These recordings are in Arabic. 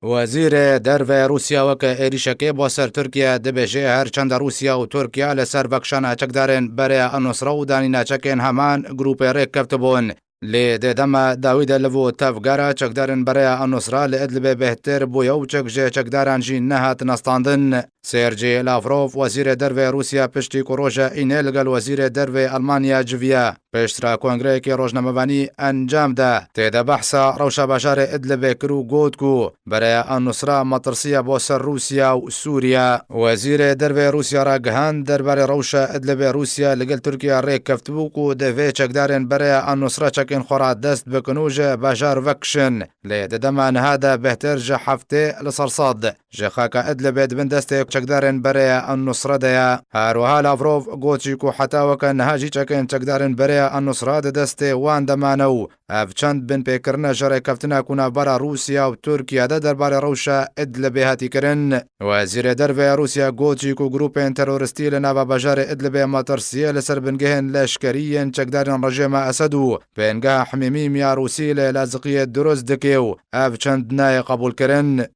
وزیر درve روسیا وک ایریشکی با سر ترکیه دبیجه هرچند روسیا و ترکیه لسر وکشان چکدارن برای النصره و دانینا چکین همان گروپ ریک کفتبون لی دما داوید لوو تفگارا چکدارن برای النصره لادلب بهتر بویو چکجه چکداران جی نهات نستاندن سيرجي لافروف وزير درve روسيا پشتی کروژه اینه لگل وزیر درve آلمانیا جویا پشترا کنگره که روزنامه‌نویسی انجام ده تیده بحثا روشا بشار ادلب کرو گودکو برای النصره مطرسیه با سر روسیا و سوریا وزیر درve روسیا را گهاند درباره روشا ادلب روسیا لگل ترکیه ریک کفتبوکو دوی چکدارن برای النصره چکن خورا دست بکنوجه بشار وکشن لی دمان هذا بهتر جه هفته لصرصاد جه خاکا ادلب دبن دسته چکدارن برای النصره دیا هروها لافروف گوچی کو حتی وکن هاجی چکن چکدارن برای النصره دسته وان دمانو اف چند بن پیکرنا جره کفتنا کنا برا روسیا و ترکیه ده درباره روشا ادلب هاتی کرن وزیر درve روسیا گوچی کو گروپین تروریستی لناوا بجار ادلب مطرسیه لسر بنگهن لشکریین چکدارن رژیم اسدو بنگه حمیمی میا روسی لازقیه دروز دکیو اف چند نای قبول کرن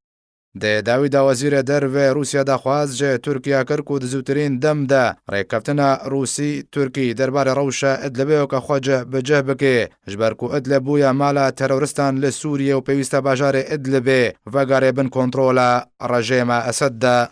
ده داوید وزیر درve روسیا دخواست جه ترکیه کرکو دزوترین دم ده ریکفتنا روسی ترکی درباره روشا ادلبه و که خواجه بجه بکه جبرکو ادلبو یا مالا ترورستان لسوریه و پیوسته بجار ادلبه و گاره بن کنترولا رژیم اسد ده